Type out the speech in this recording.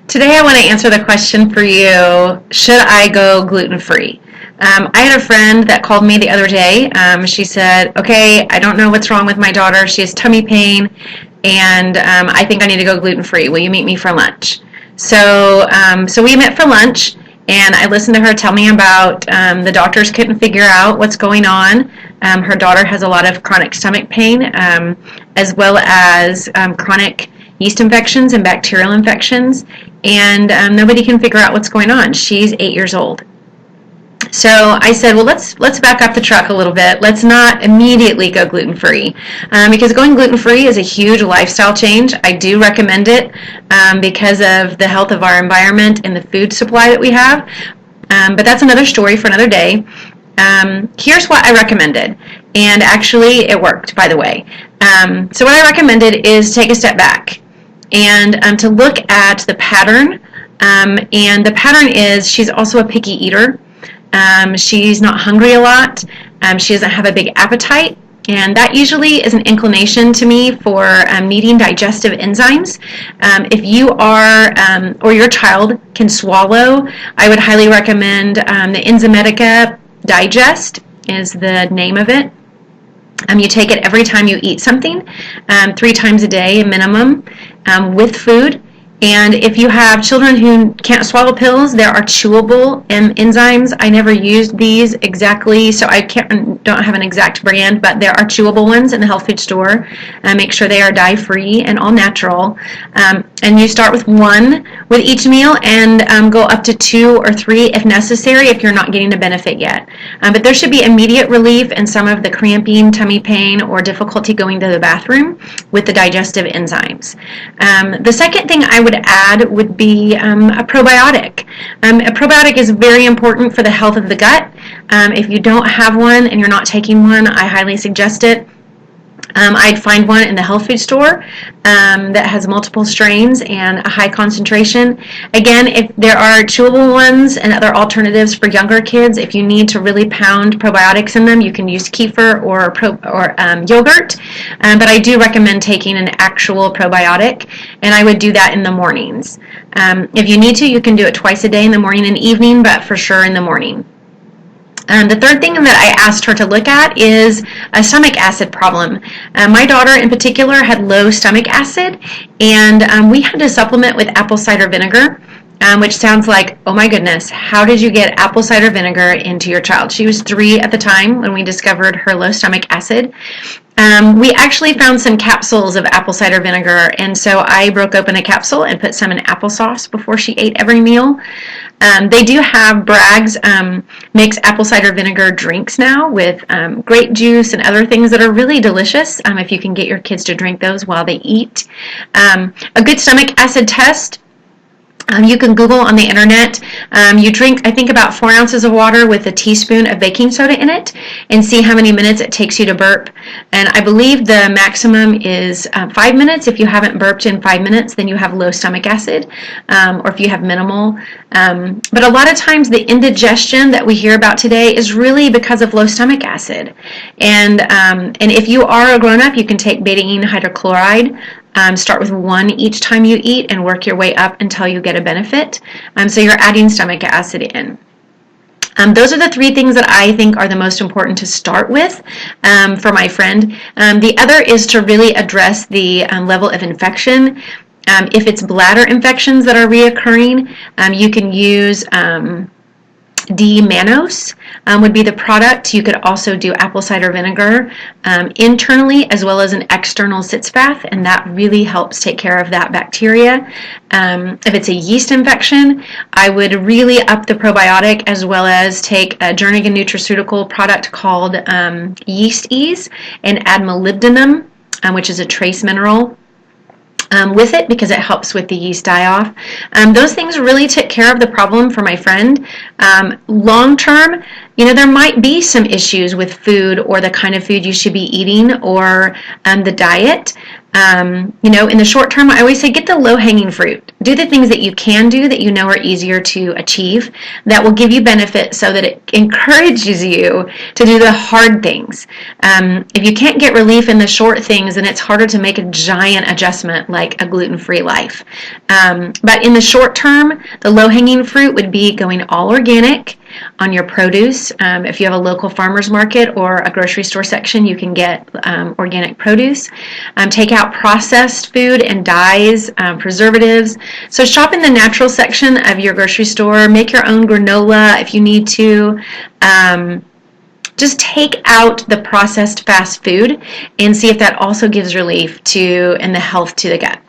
Today I want to answer the question for you, should I go gluten-free? I had a friend that called me the other day. She said, okay, I don't know what's wrong with my daughter. She has tummy pain, and I think I need to go gluten-free. Will you meet me for lunch? So we met for lunch, and I listened to her tell me about the doctors couldn't figure out what's going on. Her daughter has a lot of chronic stomach pain, as well as chronic yeast infections and bacterial infections, and nobody can figure out what's going on. She's 8 years old. So I said, well, let's back up the truck a little bit. Let's not immediately go gluten-free, because going gluten-free is a huge lifestyle change. I do recommend it because of the health of our environment and the food supply that we have. But that's another story for another day. Here's what I recommended, and actually it worked, by the way. So what I recommended is take a step back and to look at the pattern. And the pattern is she's also a picky eater. She's not hungry a lot. She doesn't have a big appetite. And that usually is an inclination to me for needing digestive enzymes. If you are, or your child can swallow, I would highly recommend the Enzymatica Digest is the name of it. You take it every time you eat something, 3 times a day minimum, with food. And if you have children who can't swallow pills, there are chewable enzymes. I never used these exactly, so I don't have an exact brand, but there are chewable ones in the health food store. Make sure they are dye-free and all natural. And you start with 1 with each meal and go up to 2 or 3 if necessary if you're not getting a benefit yet. But there should be immediate relief in some of the cramping, tummy pain, or difficulty going to the bathroom with the digestive enzymes. The second thing I would add would be a probiotic. A probiotic is very important for the health of the gut. If you don't have one and you're not taking one, I highly suggest it. I'd find one in the health food store that has multiple strains and a high concentration. Again, if there are chewable ones and other alternatives for younger kids, if you need to really pound probiotics in them, you can use kefir or yogurt. But I do recommend taking an actual probiotic, and I would do that in the mornings. If you need to, you can do it twice a day, in the morning and evening, but for sure in the morning. The third thing that I asked her to look at is a stomach acid problem. My daughter in particular had low stomach acid, and we had to supplement with apple cider vinegar, which sounds like, oh my goodness, how did you get apple cider vinegar into your child? She was 3 at the time when we discovered her low stomach acid. We actually found some capsules of apple cider vinegar, and so I broke open a capsule and put some in applesauce before she ate every meal. They do have Bragg's makes apple cider vinegar drinks now with grape juice and other things that are really delicious if you can get your kids to drink those while they eat. A good stomach acid test. You can Google on the internet. You drink, I think, about 4 ounces of water with a teaspoon of baking soda in it and see how many minutes it takes you to burp. And I believe the maximum is 5 minutes. If you haven't burped in 5 minutes, then you have low stomach acid, or if you have minimal. But a lot of times the indigestion that we hear about today is really because of low stomach acid. And if you are a grown-up, you can take betaine hydrochloride. Start with 1 each time you eat and work your way up until you get a benefit. So you're adding stomach acid in. Those are the 3 things that I think are the most important to start with for my friend. The other is to really address the level of infection. If it's bladder infections that are reoccurring, you can use D-mannose would be the product. You could also do apple cider vinegar internally as well as an external sitz bath, and that really helps take care of that bacteria. If it's a yeast infection, I would really up the probiotic as well as take a Jernigan nutraceutical product called Yeast Ease and add molybdenum, which is a trace mineral, with it because it helps with the yeast die-off. Those things really took care of the problem for my friend. Long term, there might be some issues with food or the kind of food you should be eating or the diet. In the short term, I always say get the low-hanging fruit. Do the things that you can do that you know are easier to achieve that will give you benefit so that it encourages you to do the hard things. If you can't get relief in the short things, then it's harder to make a giant adjustment like a gluten-free life. But in the short term, the low-hanging fruit would be going all organic on your produce. If you have a local farmer's market or a grocery store section, you can get organic produce. Take out processed food and dyes, preservatives. So shop in the natural section of your grocery store. Make your own granola if you need to. Just take out the processed fast food and see if that also gives relief to and the health to the gut.